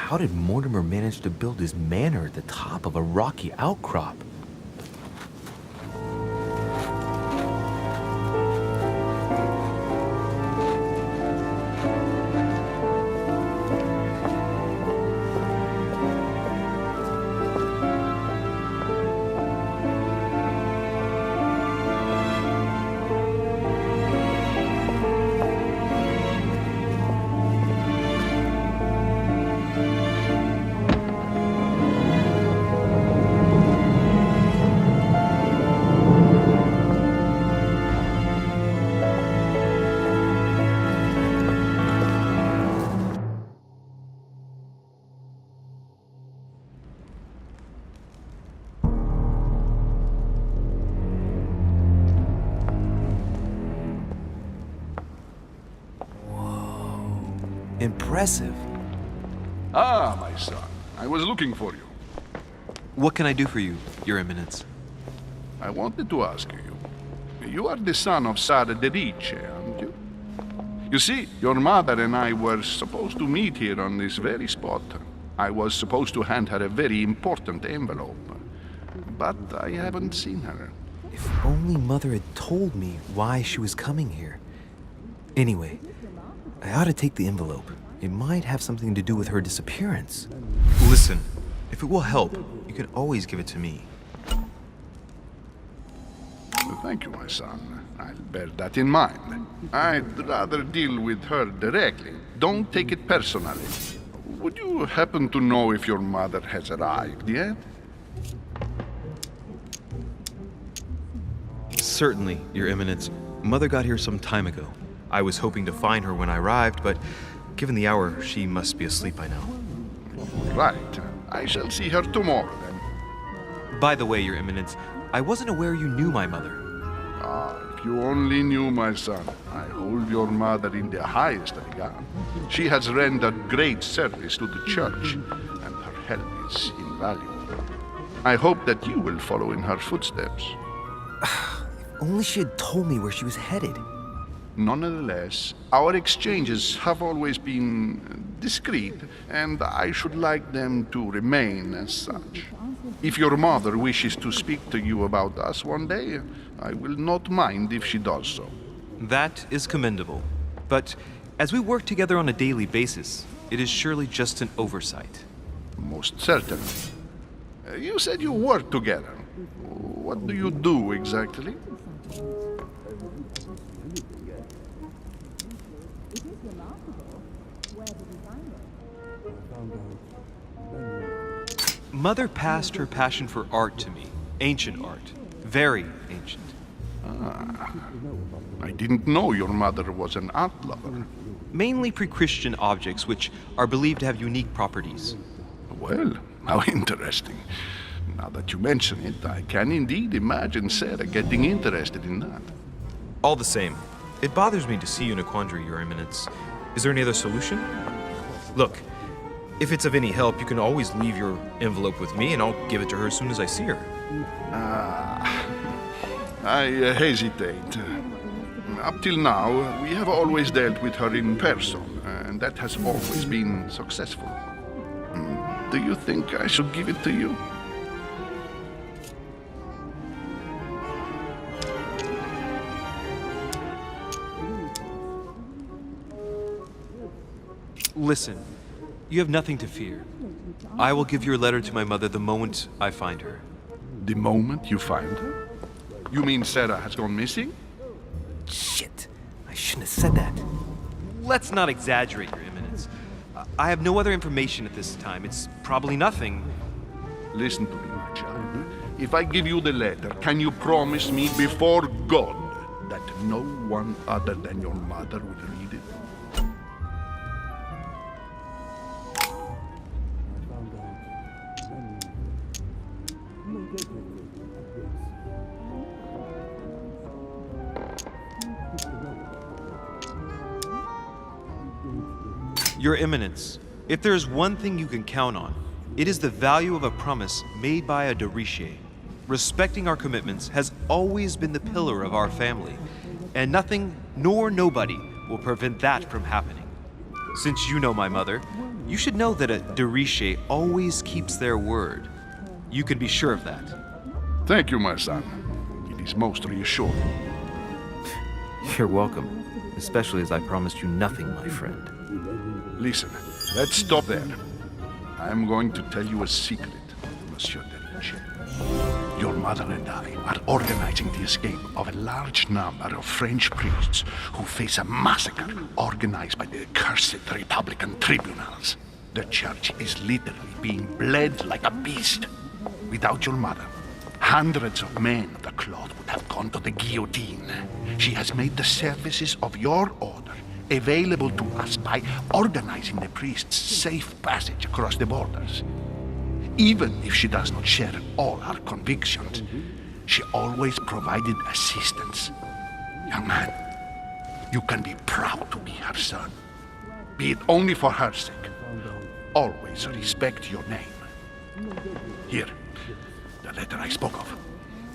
how did Mortimer manage to build his manor at the top of a rocky outcrop? Impressive. Ah, my son. I was looking for you. What can I do for you, Your Eminence? I wanted to ask you. You are the son of Sara de Ricci, aren't you? You see, your mother and I were supposed to meet here on this very spot. I was supposed to hand her a very important envelope. But I haven't seen her. If only Mother had told me why she was coming here. Anyway, I ought to take the envelope. It might have something to do with her disappearance. Listen, if it will help, you can always give it to me. Thank you, my son. I'll bear that in mind. I'd rather deal with her directly. Don't take it personally. Would you happen to know if your mother has arrived yet? Certainly, Your Eminence. Mother got here some time ago. I was hoping to find her when I arrived, but given the hour, she must be asleep by now. Right. I shall see her tomorrow, then. By the way, Your Eminence, I wasn't aware you knew my mother. Ah, if you only knew, my son. I hold your mother in the highest regard. She has rendered great service to the church, and her help is invaluable. I hope that you will follow in her footsteps. If only she had told me where she was headed. Nonetheless, our exchanges have always been discreet, and I should like them to remain as such. If your mother wishes to speak to you about us one day, I will not mind if she does so. That is commendable. But as we work together on a daily basis, it is surely just an oversight. Most certainly. You said you work together. What do you do exactly? Mother passed her passion for art to me. Ancient art. Very ancient. Ah, I didn't know your mother was an art lover. Mainly pre-Christian objects which are believed to have unique properties. Well, how interesting. Now that you mention it, I can indeed imagine Sarah getting interested in that. All the same, it bothers me to see you in a quandary, Your Eminence. Is there any other solution? Look, if it's of any help, you can always leave your envelope with me and I'll give it to her as soon as I see her. I hesitate. Up till now, we have always dealt with her in person, and that has always been successful. Do you think I should give it to you? Listen, you have nothing to fear. I will give your letter to my mother the moment I find her. The moment you find her? You mean Sarah has gone missing? Shit, I shouldn't have said that. Let's not exaggerate, Your Eminence. I have no other information at this time. It's probably nothing. Listen to me, my child. If I give you the letter, can you promise me before God that no one other than your mother will read it? Your Eminence, if there is one thing you can count on, it is the value of a promise made by a de Ricci. Respecting our commitments has always been the pillar of our family, and nothing nor nobody will prevent that from happening. Since you know my mother, you should know that a de Riche always keeps their word. You can be sure of that. Thank you, my son. It is most reassuring. You're welcome, especially as I promised you nothing, my friend. Listen, let's stop there. I am going to tell you a secret, Monsieur de Riche. Your mother and I are organizing the escape of a large number of French priests who face a massacre organized by the accursed Republican tribunals. The church is literally being bled like a beast. Without your mother, hundreds of men of the cloth would have gone to the guillotine. She has made the services of your order available to us by organizing the priests' safe passage across the borders. Even if she does not share all our convictions, she always provided assistance. Young man, you can be proud to be her son. Be it only for her sake. Always respect your name. Here, the letter I spoke of.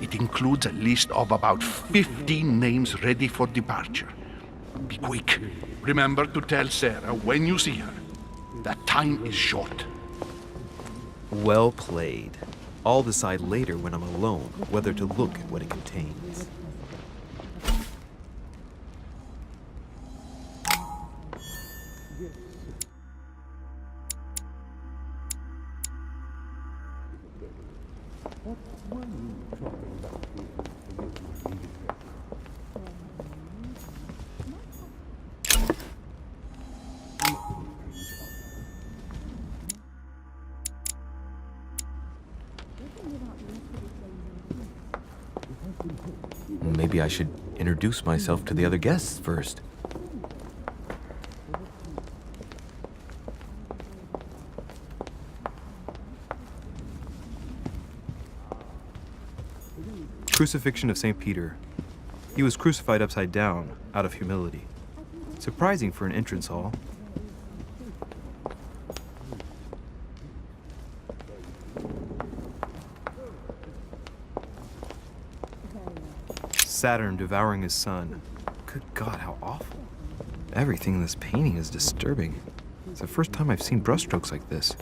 It includes a list of about 15 names ready for departure. Be quick. Remember to tell Sarah when you see her that time is short. Well played. I'll decide later when I'm alone whether to look at what it contains. Maybe I should introduce myself to the other guests first. Crucifixion of St. Peter. He was crucified upside down, out of humility. Surprising for an entrance hall. Saturn devouring his son. Good God, how awful. Everything in this painting is disturbing. It's the first time I've seen brushstrokes like this.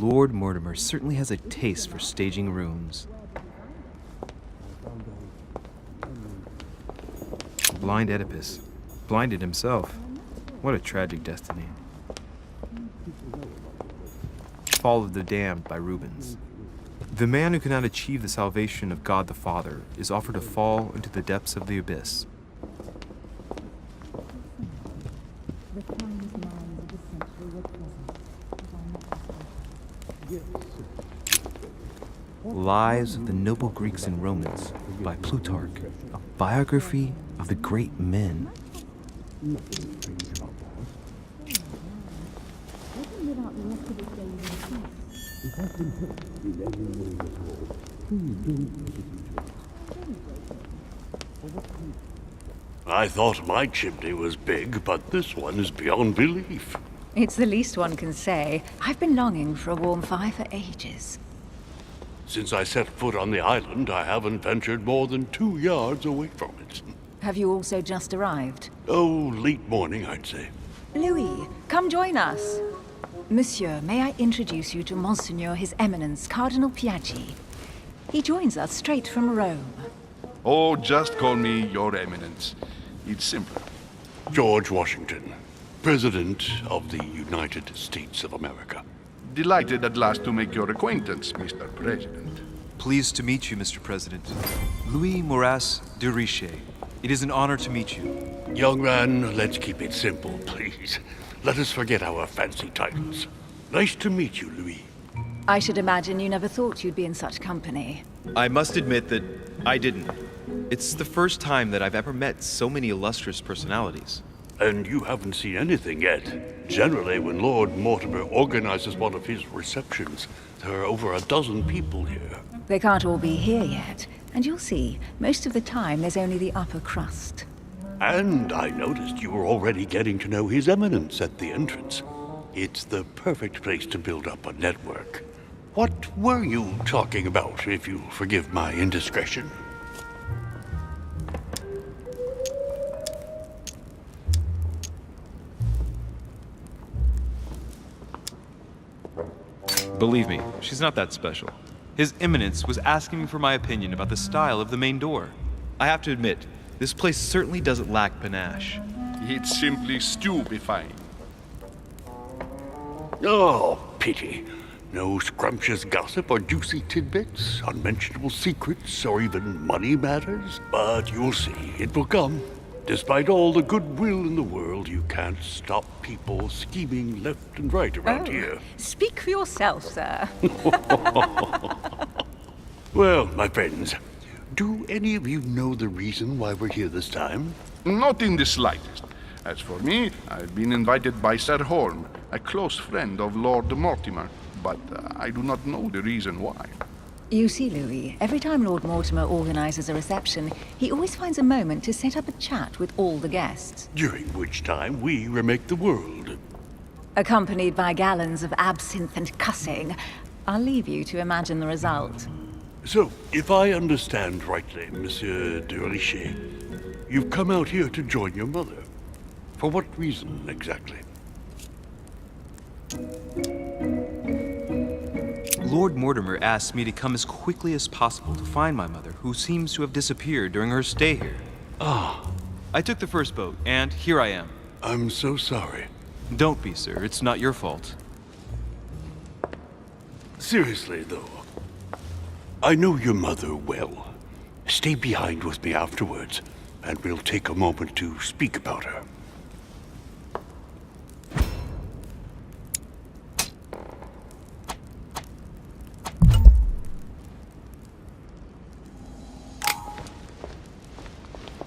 Lord Mortimer certainly has a taste for staging rooms. Blind Oedipus. Blinded himself. What a tragic destiny. Fall of the Damned by Rubens. The man who cannot achieve the salvation of God the Father is offered to fall into the depths of the abyss. Lives of the Noble Greeks and Romans by Plutarch, a biography of the great men. I thought my chimney was big, but this one is beyond belief. It's the least one can say. I've been longing for a warm fire for ages. Since I set foot on the island, I haven't ventured more than 2 yards away from it. Have you also just arrived? Oh, late morning, I'd say. Louis, come join us. Monsieur, may I introduce you to Monseigneur His Eminence, Cardinal Piaggi. He joins us straight from Rome. Oh, just call me Your Eminence. It's simple. George Washington, President of the United States of America. Delighted at last to make your acquaintance, Mr. President. Pleased to meet you, Mr. President. Louis Moras de Riche. It is an honor to meet you. Young man, let's keep it simple, please. Let us forget our fancy titles. Nice to meet you, Louis. I should imagine you never thought you'd be in such company. I must admit that I didn't. It's the first time that I've ever met so many illustrious personalities. And you haven't seen anything yet. Generally, when Lord Mortimer organizes one of his receptions, there are over a dozen people here. They can't all be here yet, and you'll see, most of the time there's only the upper crust. And I noticed you were already getting to know His Eminence at the entrance. It's the perfect place to build up a network. What were you talking about, if you'll forgive my indiscretion? Believe me, she's not that special. His Eminence was asking me for my opinion about the style of the main door. I have to admit, this place certainly doesn't lack panache. It's simply stupefying. Oh, pity. No scrumptious gossip or juicy tidbits, unmentionable secrets, or even money matters. But you'll see, it will come. Despite all the goodwill in the world, you can't stop people scheming left and right around here. Speak for yourself, sir. Well, my friends, do any of you know the reason why we're here this time? Not in the slightest. As for me, I've been invited by Sir Holm, a close friend of Lord Mortimer, but I do not know the reason why. You see, Louis, every time Lord Mortimer organizes a reception, he always finds a moment to set up a chat with all the guests. During which time we remake the world. Accompanied by gallons of absinthe and cussing. I'll leave you to imagine the result. So, if I understand rightly, Monsieur de Richet, you've come out here to join your mother. For what reason, exactly? Lord Mortimer asked me to come as quickly as possible to find my mother, who seems to have disappeared during her stay here. Ah. I took the first boat, and here I am. I'm so sorry. Don't be, sir. It's not your fault. Seriously, though, I know your mother well. Stay behind with me afterwards, and we'll take a moment to speak about her.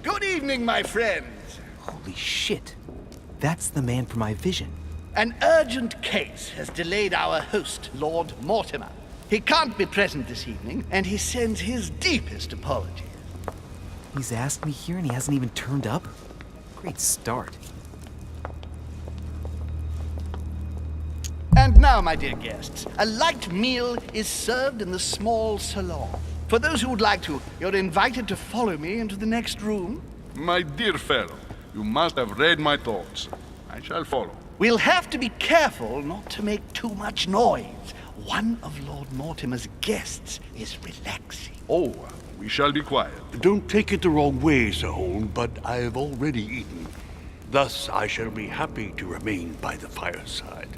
Good evening, my friends. Holy shit. That's the man for my vision. An urgent case has delayed our host, Lord Mortimer. He can't be present this evening, and he sends his deepest apologies. He's asked me here and he hasn't even turned up? Great start. And now, my dear guests, a light meal is served in the small salon. For those who would like to, you're invited to follow me into the next room. My dear fellow, you must have read my thoughts. I shall follow. We'll have to be careful not to make too much noise. One of Lord Mortimer's guests is relaxing. Oh, we shall be quiet. Don't take it the wrong way, Sir Holm, but I've already eaten. Thus, I shall be happy to remain by the fireside.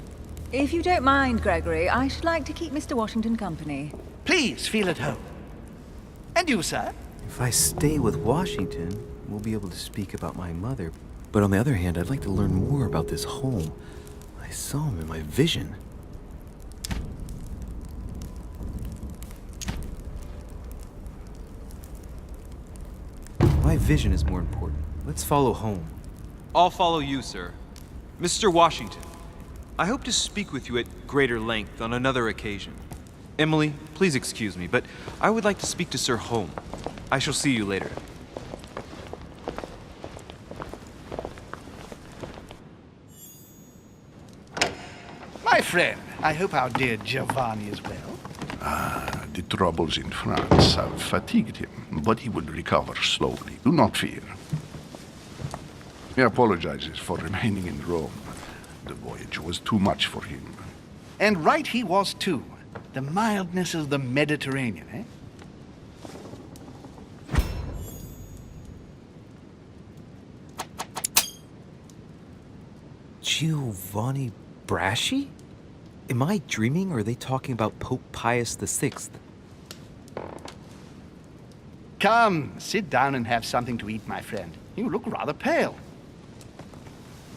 If you don't mind, Gregory, I should like to keep Mr. Washington company. Please feel at home. And you, sir? If I stay with Washington, we'll be able to speak about my mother. But on the other hand, I'd like to learn more about this home. I saw him in my vision. My vision is more important. Let's follow home. I'll follow you, sir. Mr. Washington, I hope to speak with you at greater length on another occasion. Emily, please excuse me, but I would like to speak to Sir Holm. I shall see you later. My friend, I hope our dear Giovanni is well. The troubles in France have fatigued him, but he will recover slowly. Do not fear. He apologizes for remaining in Rome. The voyage was too much for him. And right he was too. The mildness of the Mediterranean, eh? Giovanni Braschi? Am I dreaming or are they talking about Pope Pius VI? Come, sit down and have something to eat, my friend. You look rather pale.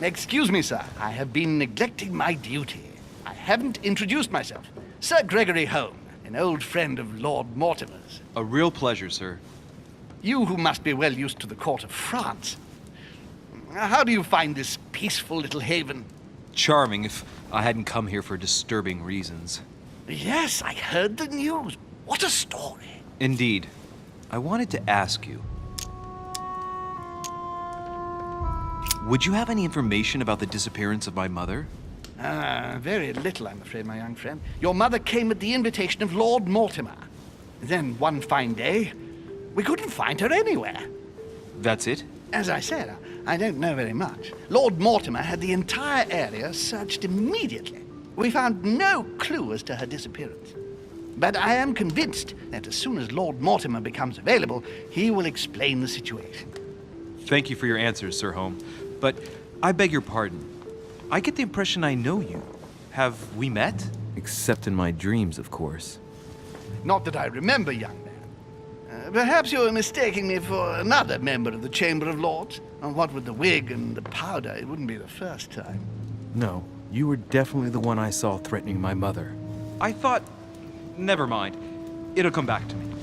Excuse me, sir. I have been neglecting my duty. I haven't introduced myself. Sir Gregory Holm, an old friend of Lord Mortimer's. A real pleasure, sir. You who must be well used to the court of France. How do you find this peaceful little haven? Charming if I hadn't come here for disturbing reasons. Yes, I heard the news. What a story. Indeed. I wanted to ask you. Would you have any information about the disappearance of my mother? Very little, I'm afraid, my young friend. Your mother came at the invitation of Lord Mortimer. Then one fine day, we couldn't find her anywhere. That's it? As I said, I don't know very much. Lord Mortimer had the entire area searched immediately. We found no clue as to her disappearance. But I am convinced that as soon as Lord Mortimer becomes available, he will explain the situation. Thank you for your answers, Sir Holmes. But I beg your pardon. I get the impression I know you. Have we met? Except in my dreams, of course. Not that I remember, young man. Perhaps you are mistaking me for another member of the Chamber of Lords. And what with the wig and the powder, it wouldn't be the first time. No, you were definitely the one I saw threatening my mother. I thought... Never mind. It'll come back to me.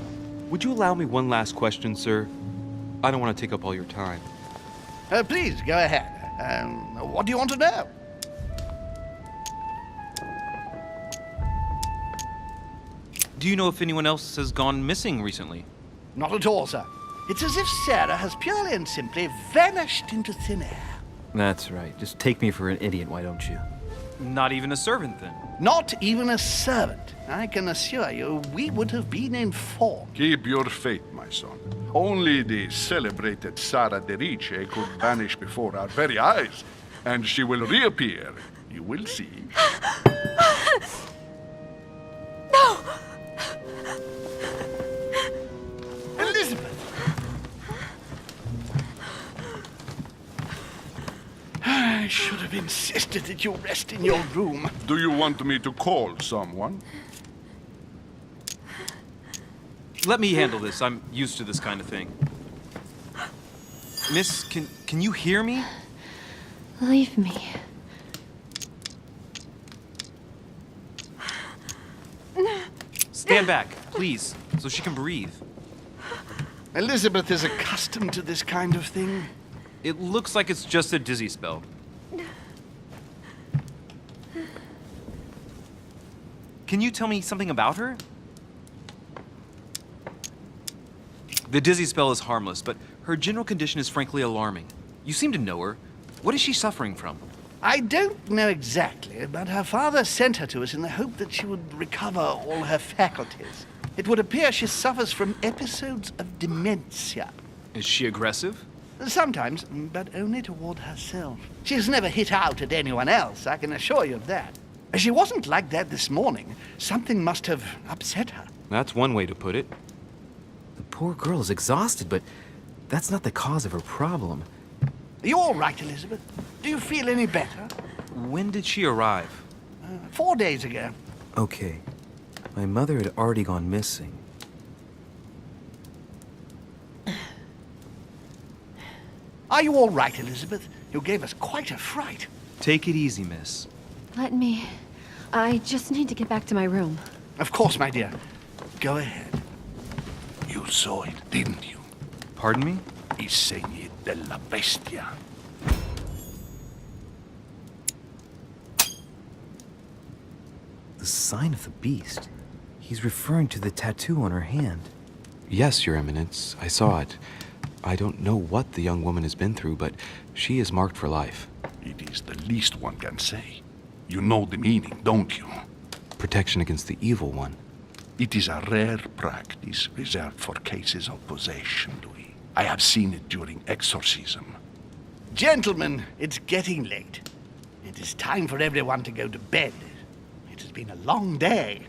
Would you allow me one last question, sir? I don't want to take up all your time. Please, go ahead. What do you want to know? Do you know if anyone else has gone missing recently? Not at all, sir. It's as if Sarah has purely and simply vanished into thin air. That's right. Just take me for an idiot, why don't you? Not even a servant, then? Not even a servant. I can assure you, we would have been informed. Keep your faith, my son. Only the celebrated Sara de Rice could vanish before our very eyes, and she will reappear. You will see. No! Elizabeth! I should have insisted that you rest in your room. Do you want me to call someone? Let me handle this. I'm used to this kind of thing. Miss, can you hear me? Leave me. Stand back, please, so she can breathe. Elizabeth is accustomed to this kind of thing. It looks like it's just a dizzy spell. Can you tell me something about her? The dizzy spell is harmless, but her general condition is frankly alarming. You seem to know her. What is she suffering from? I don't know exactly, but her father sent her to us in the hope that she would recover all her faculties. It would appear she suffers from episodes of dementia. Is she aggressive? Sometimes, but only toward herself. She has never hit out at anyone else, I can assure you of that. She wasn't like that this morning. Something must have upset her. That's one way to put it. The poor girl is exhausted, but that's not the cause of her problem. Are you all right, Elizabeth? Do you feel any better? When did she arrive? 4 days ago. Okay. My mother had already gone missing. Are you all right, Elizabeth? You gave us quite a fright. Take it easy, miss. Let me... I just need to get back to my room. Of course, my dear. Go ahead. You saw it, didn't you? Pardon me? I segni della bestia. The sign of the beast. He's referring to the tattoo on her hand. Yes, Your Eminence, I saw it. I don't know what the young woman has been through, but she is marked for life. It is the least one can say. You know the meaning, don't you? Protection against the evil one. It is a rare practice reserved for cases of possession, Louis. I have seen it during exorcism. Gentlemen, it's getting late. It is time for everyone to go to bed. It has been a long day.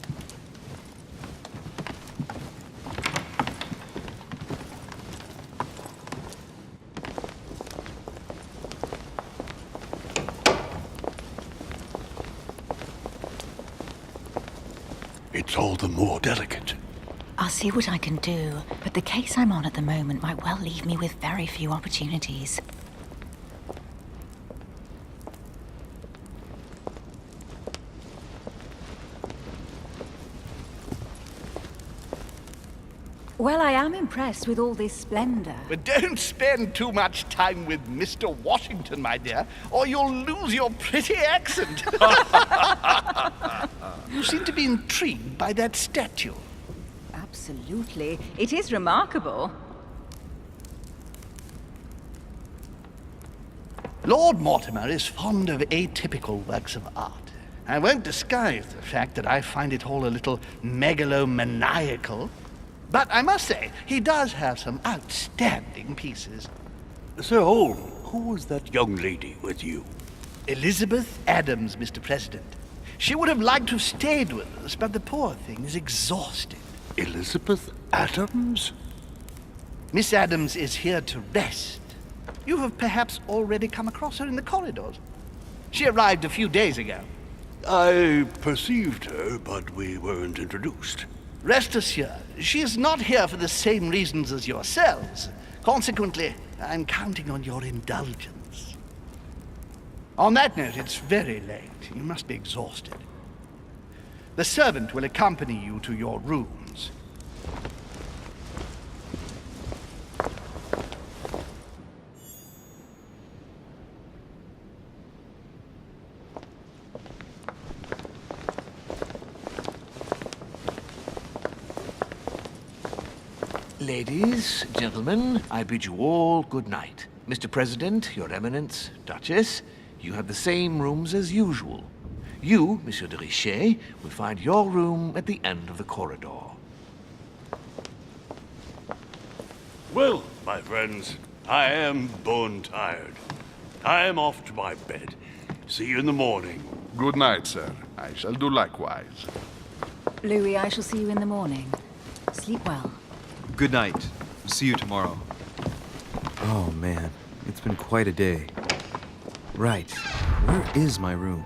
It's all the more delicate. I'll see what I can do, but the case I'm on at the moment might well leave me with very few opportunities. Well, I am impressed with all this splendor. But don't spend too much time with Mr. Washington, my dear, or you'll lose your pretty accent. You seem to be intrigued by that statue. Absolutely. It is remarkable. Lord Mortimer is fond of atypical works of art. I won't disguise the fact that I find it all a little megalomaniacal. But I must say, he does have some outstanding pieces. Sir Holmes, who was that young lady with you? Elizabeth Adams, Mr. President. She would have liked to have stayed with us, but the poor thing is exhausted. Elizabeth Adams? Miss Adams is here to rest. You have perhaps already come across her in the corridors. She arrived a few days ago. I perceived her, but we weren't introduced. Rest assured, she is not here for the same reasons as yourselves. Consequently, I'm counting on your indulgence. On that note, it's very late. You must be exhausted. The servant will accompany you to your rooms. Ladies, gentlemen, I bid you all good night. Mr. President, Your Eminence, Duchess, you have the same rooms as usual. You, Monsieur de Richet, will find your room at the end of the corridor. Well, my friends, I am bone tired. I am off to my bed. See you in the morning. Good night, sir. I shall do likewise. Louis, I shall see you in the morning. Sleep well. Good night. See you tomorrow. Oh man, it's been quite a day. Right, where is my room?